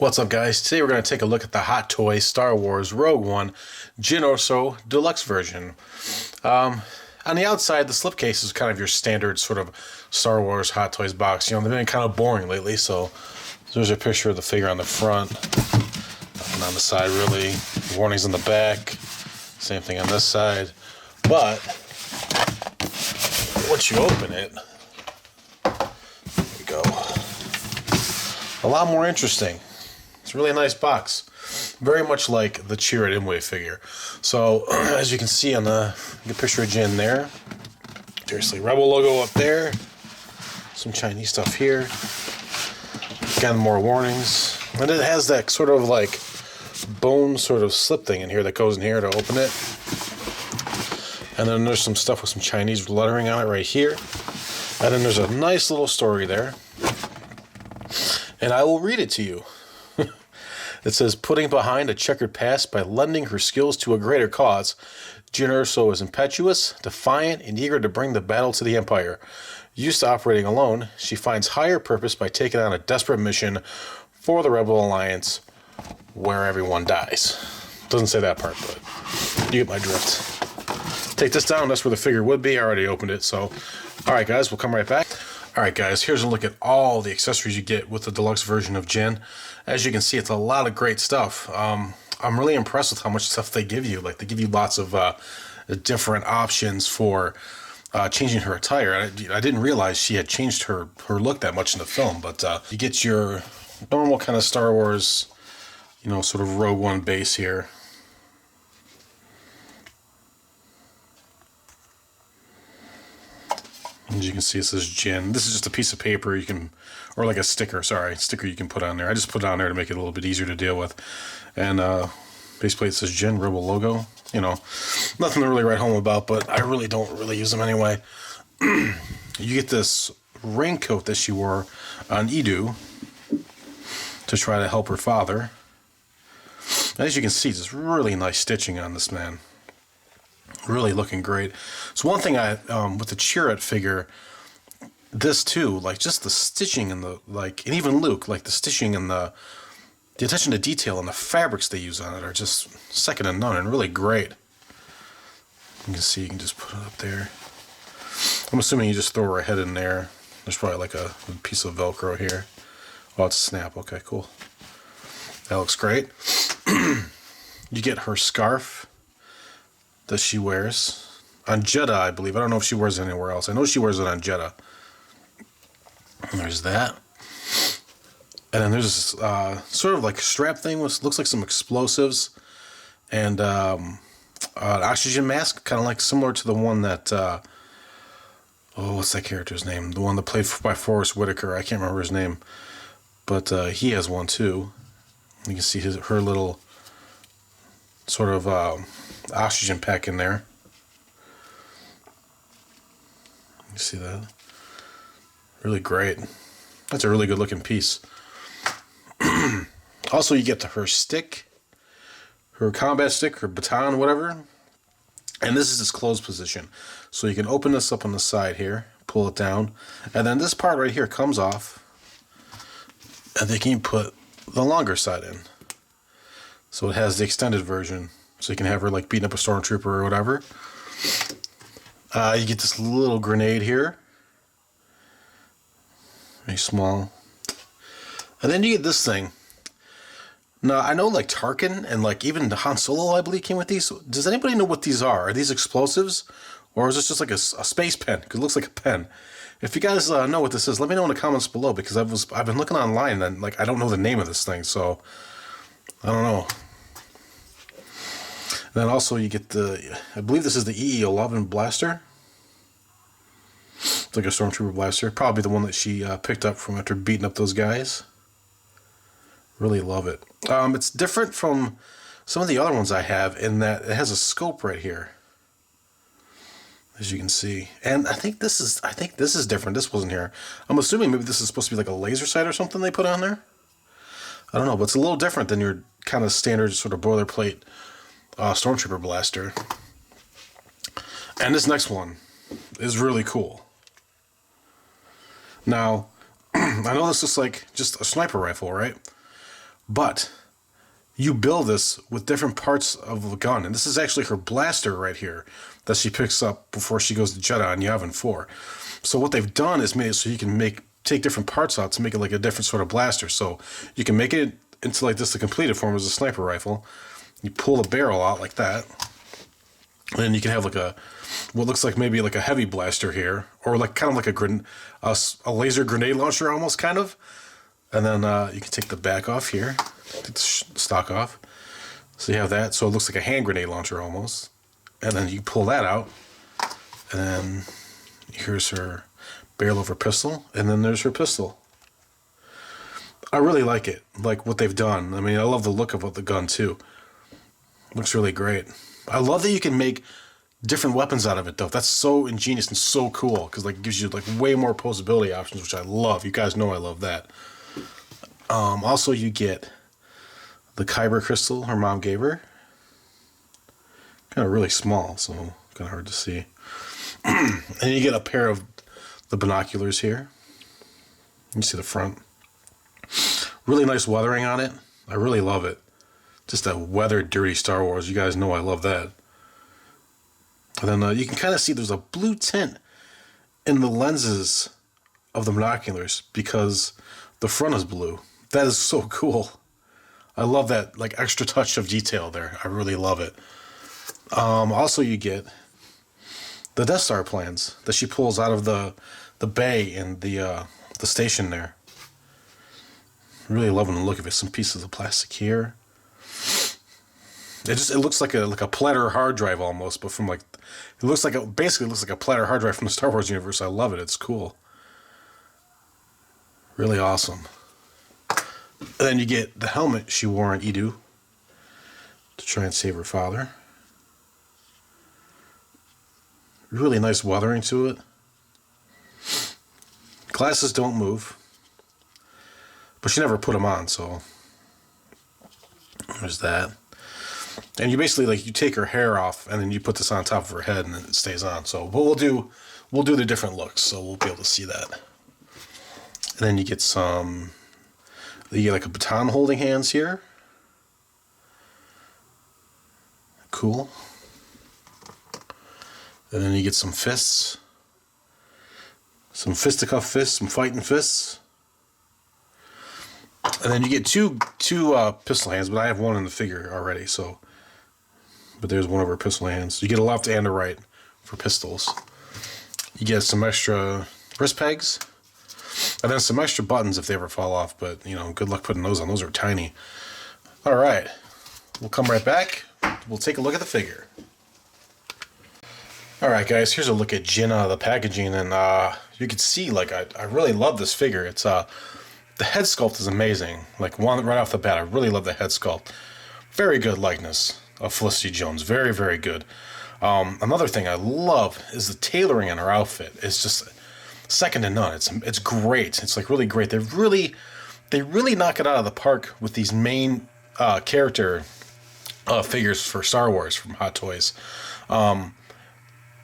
What's up, guys? Today we're going to take a look at the Hot Toys Star Wars Rogue One Jyn Erso Deluxe version. On the outside, the slipcase is kind of your standard sort of Star Wars Hot Toys box. You know, they've been kind of boring lately, so there's a picture of the figure on the front. Nothing on the side, really. Warnings on the back. Same thing on this side. But once you open it, there we go. A lot more interesting. It's a really nice box. Very much like the Cheer It Imwe figure. So, as you can see on the picture of Jyn there. Seriously, Rebel logo up there. Some Chinese stuff here. Again, more warnings. And it has that sort of like bone sort of slip thing in here that goes in here to open it. And then there's some stuff with some Chinese lettering on it right here. And then there's a nice little story there. And I will read it to you. It says, putting behind a checkered past by lending her skills to a greater cause, Jyn Erso is impetuous, defiant, and eager to bring the battle to the Empire. Used to operating alone, she finds higher purpose by taking on a desperate mission for the Rebel Alliance, where everyone dies. Doesn't say that part, but you get my drift. Take this down, that's where the figure would be. I already opened it, so... Alright guys, we'll come right back. Alright guys, here's a look at all the accessories you get with the deluxe version of Jyn. As you can see, it's a lot of great stuff. I'm really impressed with how much stuff they give you. Like, they give you lots of different options for changing her attire. I didn't realize she had changed her look that much in the film, but you get your normal kind of Star Wars, you know, sort of Rogue One base here. As you can see, it says Jyn. This is just a piece of paper you can, or like a sticker, sticker you can put on there. I just put it on there to make it a little bit easier to deal with. And basically it says Jyn, Rebel logo. You know, nothing to really write home about, but I really don't really use them anyway. You get this raincoat that she wore on Edu to try to help her father. As you can see, just really nice stitching on this man. Really looking great. So one thing I with the Cheer It figure, this too, like just the stitching and the and even Luke, like the stitching and the attention to detail and the fabrics they use on it are just second to none and really great. You can see, you can just put it up there. I'm assuming you just throw her head in there. There's probably like a piece of Velcro here. Oh, it's a snap. Okay, cool. That looks great. You get her scarf that she wears on Jedha, I believe. I don't know if she wears it anywhere else. I know she wears it on Jedha. And there's that. And then there's this sort of like strap thing with looks like some explosives and an oxygen mask, kind of like similar to the one that what's that character's name? The one that played by Forrest Whitaker. I can't remember his name, but he has one too. You can see her little sort of oxygen pack in there. You see that? Really great. That's a really good looking piece. Also, you get her stick, her combat stick, her baton, whatever. And this is its closed position. So you can open this up on the side here, pull it down, and then this part right here comes off, and they can put the longer side in. So it has the extended version. So you can have her like beating up a stormtrooper or whatever. You get this little grenade here. Very small. And then you get this thing. Now, I know like Tarkin and like even Han Solo, I believe, came with these. Does anybody know what these are? Are these explosives? Or is this just like a space pen? Because it looks like a pen. If you guys know what this is, let me know in the comments below, because I've been looking online and like I don't know the name of this thing, so I don't know. And then also you get I believe this is the EE-11 blaster. It's like a stormtrooper blaster. Probably the one that she picked up from after beating up those guys. Really love it. It's different from some of the other ones I have in that it has a scope right here, as you can see. And I think this is different. This wasn't here. I'm assuming maybe this is supposed to be like a laser sight or something they put on there. I don't know, but it's a little different than your kind of standard sort of boilerplate stormtrooper blaster. And this next one is really cool. Now, I know this is like just a sniper rifle, right? But you build this with different parts of the gun. And this is actually her blaster right here that she picks up before she goes to Jedi on Yavin 4. So what they've done is made it so you can take different parts out to make it like a different sort of blaster. So you can make it into like this, the completed form as a sniper rifle. You pull the barrel out like that. And then you can have like what looks like maybe like a heavy blaster here, or like kind of like a laser grenade launcher almost kind of. And then you can take the back off here, take the stock off. So you have that. So it looks like a hand grenade launcher almost. And then you pull that out. And then here's her barrel of her pistol. And then there's her pistol. I really like it, like what they've done. I mean, I love the look of the gun too. Looks really great. I love that you can make different weapons out of it though. That's so ingenious and so cool, because like it gives you like way more posability options, which I love. You guys know I love that. Also, you get the Kyber crystal her mom gave her. Kind of really small, so kind of hard to see. And you get a pair of the binoculars here. You see the front. Really nice weathering on it. I really love it. Just a weathered, dirty Star Wars. You guys know I love that. And then you can kind of see there's a blue tint in the lenses of the binoculars because the front is blue. That is so cool. I love that like extra touch of detail there. I really love it. Also, you get the Death Star plans that she pulls out of the bay in the station there. Really loving the look of it. Some pieces of plastic here. It looks like a platter hard drive almost, but from like basically looks like a platter hard drive from the Star Wars universe. I love it. It's cool. Really awesome. And then you get the helmet she wore on Edu to try and save her father. Really nice weathering to it. Glasses don't move, but she never put them on, so there's that. And you basically like you take her hair off and then you put this on top of her head and then it stays on. So but we'll do the different looks, so we'll be able to see that. And then you get like a baton holding hands here. Cool. And then you get some fists. Some fisticuff fists, some fighting fists. And then you get two pistol hands, but I have one in the figure already, so. But there's one of her pistol hands. You get a left and a right for pistols. You get some extra wrist pegs. And then some extra buttons if they ever fall off, but, you know, good luck putting those on. Those are tiny. All right. We'll come right back. We'll take a look at the figure. All right, guys. Here's a look at Jyn out of the packaging, and you can see, like, I really love this figure. It's the head sculpt is amazing. Like, one right off the bat, I really love the head sculpt. Very good likeness of Felicity Jones. Very, very good. Another thing I love is the tailoring in her outfit. It's just second to none. It's great. It's like really great. They really knock it out of the park with these main character figures for Star Wars from Hot Toys.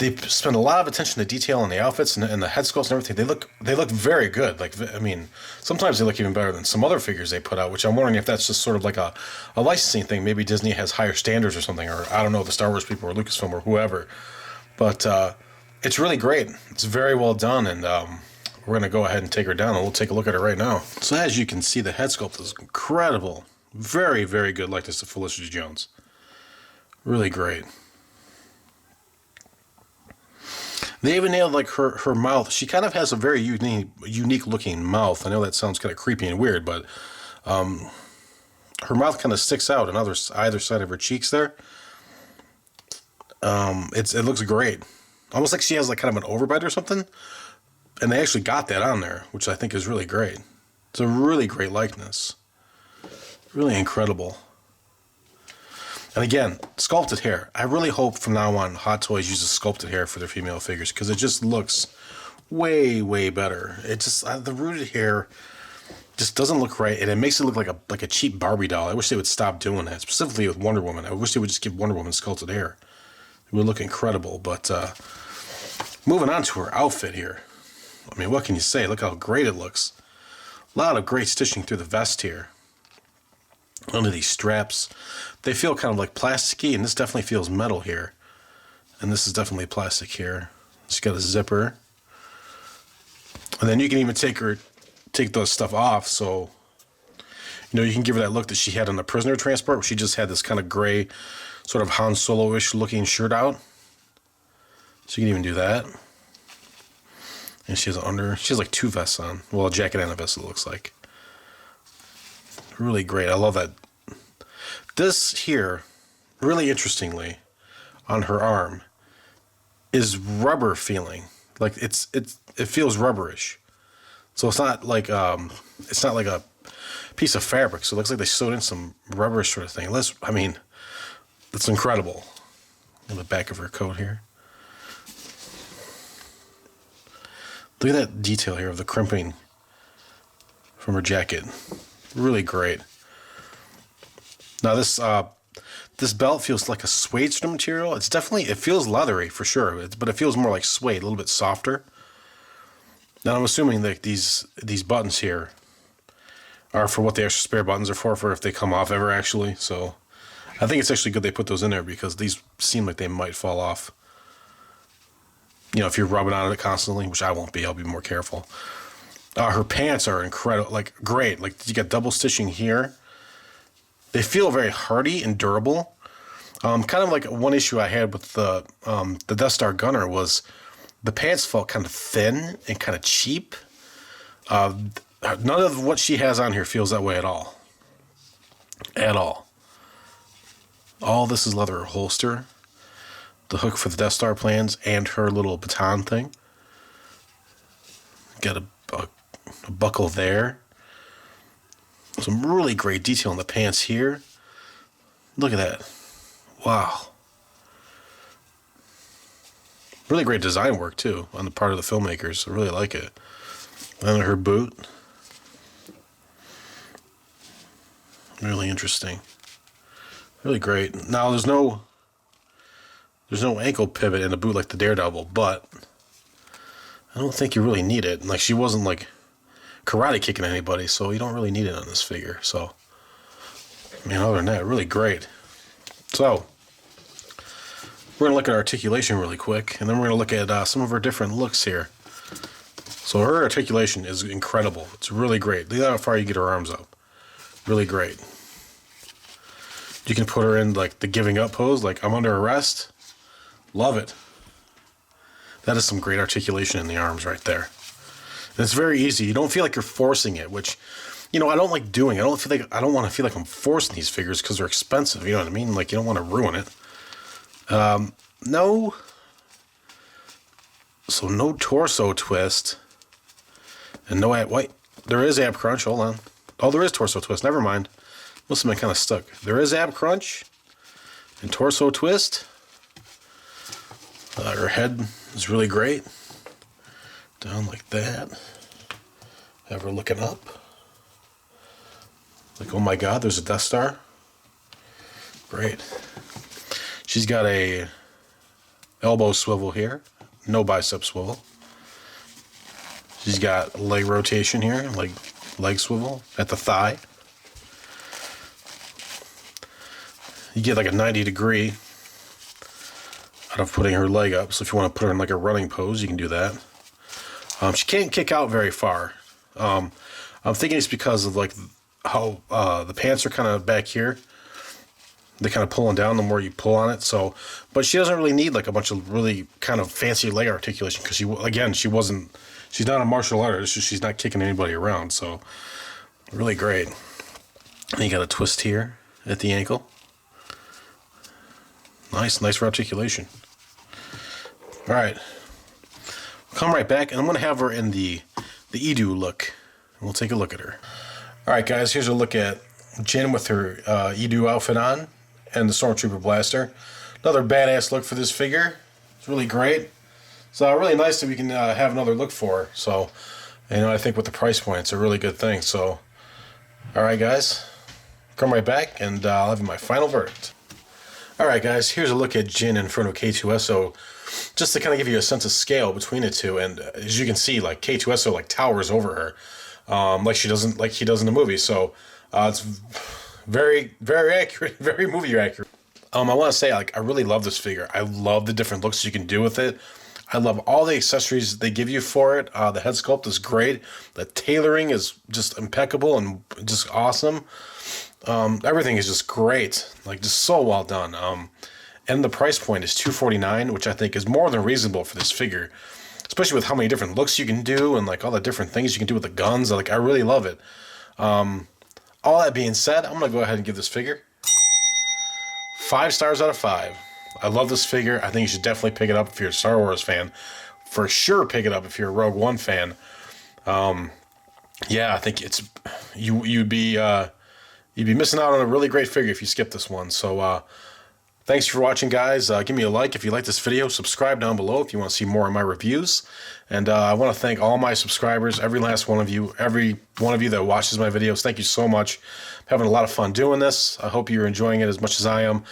They spend a lot of attention to detail in the outfits and the head sculpts and everything. They look very good. Like, I mean, sometimes they look even better than some other figures they put out, which I'm wondering if that's just sort of like a licensing thing. Maybe Disney has higher standards or something, or I don't know, the Star Wars people or Lucasfilm or whoever. But it's really great. It's very well done, and we're going to go ahead and take her down, and we'll take a look at her right now. So as you can see, the head sculpt is incredible. Very, very good likeness to Felicity Jones. Really great. They even nailed like her mouth. She kind of has a very unique looking mouth. I know that sounds kind of creepy and weird, but her mouth kind of sticks out on either side of her cheeks there. It looks great. Almost like she has like kind of an overbite or something. And they actually got that on there, which I think is really great. It's a really great likeness. Really incredible. And again, sculpted hair. I really hope from now on Hot Toys uses sculpted hair for their female figures, because it just looks way, way better. It just the rooted hair just doesn't look right, and it makes it look like a cheap Barbie doll. I wish they would stop doing that, specifically with Wonder Woman. I wish they would just give Wonder Woman sculpted hair. It would look incredible. But moving on to her outfit here. I mean, what can you say? Look how great it looks. A lot of great stitching through the vest here. under these straps. They feel kind of like plasticky, and this definitely feels metal here. And this is definitely plastic here. She's got a zipper. And then you can even take the stuff off, so you know, you can give her that look that she had on the prisoner transport, where she just had this kind of gray, sort of Han Solo-ish looking shirt out. So you can even do that. And she has like 2 vests on. Well, a jacket and a vest, it looks like. Really great. I love that. This here, really interestingly, on her arm, is rubber feeling. Like it feels rubberish. So it's not like a piece of fabric. So it looks like they sewed in some rubberish sort of thing. I mean, it's incredible. On the back of her coat here. Look at that detail here of the crimping from her jacket. Really great. Now this belt feels like a suede sort of material. It feels leathery for sure, but it feels more like suede, a little bit softer. Now I'm assuming that these buttons here are for what the extra spare buttons are for if they come off ever, actually. So I think it's actually good they put those in there, because these seem like they might fall off. You know, if you're rubbing on it constantly, which I won't be, I'll be more careful. Her pants are incredible, like great. Like you got double stitching here. They feel very hardy and durable. Kind of like one issue I had with the Death Star Gunner was the pants felt kind of thin and kind of cheap. None of what she has on here feels that way at all. At all. All this is leather holster. The hook for the Death Star plans and her little baton thing. Got a buckle there. Some really great detail in the pants here. Look at that. Wow. Really great design work, too, on the part of the filmmakers. I really like it. And her boot. Really interesting. Really great. Now, there's no ankle pivot in a boot like the Daredevil, but I don't think you really need it. Like, she wasn't, like, karate kicking anybody, so you don't really need it on this figure. So, I mean, other than that, really great. So, we're going to look at articulation really quick, and then we're going to look at some of her different looks here. So her articulation is incredible. It's really great. Look at how far you get her arms up. Really great. You can put her in like the giving up pose, like I'm under arrest. Love it. That is some great articulation in the arms right there. And it's very easy. You don't feel like you're forcing it, which, you know, I don't like doing. I don't want to feel like I'm forcing these figures because they're expensive. You know what I mean? Like, you don't want to ruin it. No. So no torso twist. And no ab. Wait, there is ab crunch. Hold on. Oh, there is torso twist. Never mind. Must have been kind of stuck. There is ab crunch and torso twist. Her head is really great. Down like that. Have her looking up. Like, oh my God, there's a Death Star. Great. She's got a elbow swivel here. No bicep swivel. She's got leg rotation here, like leg swivel at the thigh. You get like a 90-degree out of putting her leg up. So if you want to put her in like a running pose, you can do that. She can't kick out very far. I'm thinking it's because of like how the pants are kind of back here. They're kind of pulling down the more you pull on it. So, but she doesn't really need like a bunch of really kind of fancy leg articulation because she's not a martial artist. She's not kicking anybody around. So, really great. And you got a twist here at the ankle. Nice articulation. All right. Come right back, and I'm going to have her in the Edu look. And we'll take a look at her. All right, guys, here's a look at Jyn with her Edu outfit on and the Stormtrooper blaster. Another badass look for this figure. It's really great. So really nice that we can have another look for her. So, you know, I think with the price point, it's a really good thing. So, all right, guys, come right back, and I'll have my final verdict. All right, guys, here's a look at Jyn in front of K2SO, just to kind of give you a sense of scale between the two. And as you can see, like K2SO like towers over her, like he does in the movie. So it's Very, very accurate, very movie accurate. I want to say, like, I really love this figure. I love the different looks you can do with it. I love all the accessories they give you for it. The head sculpt is great. The tailoring is just impeccable and just awesome. Everything is just great, like just so well done. And the price point is $249, which I think is more than reasonable for this figure, especially with how many different looks you can do and like all the different things you can do with the guns. Like, I really love it. All that being said, I'm gonna go ahead and give this figure 5 stars out of 5. I love this figure. I think you should definitely pick it up if you're a Star Wars fan. For sure, pick it up if you're a Rogue One fan. Yeah, I think you'd be missing out on a really great figure if you skip this one. So thanks for watching, guys. Give me a like if you like this video. Subscribe down below if you want to see more of my reviews. And I want to thank all my subscribers, every last one of you, every one of you that watches my videos. Thank you so much. I'm having a lot of fun doing this. I hope you're enjoying it as much as I am.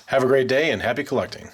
Have a great day and happy collecting.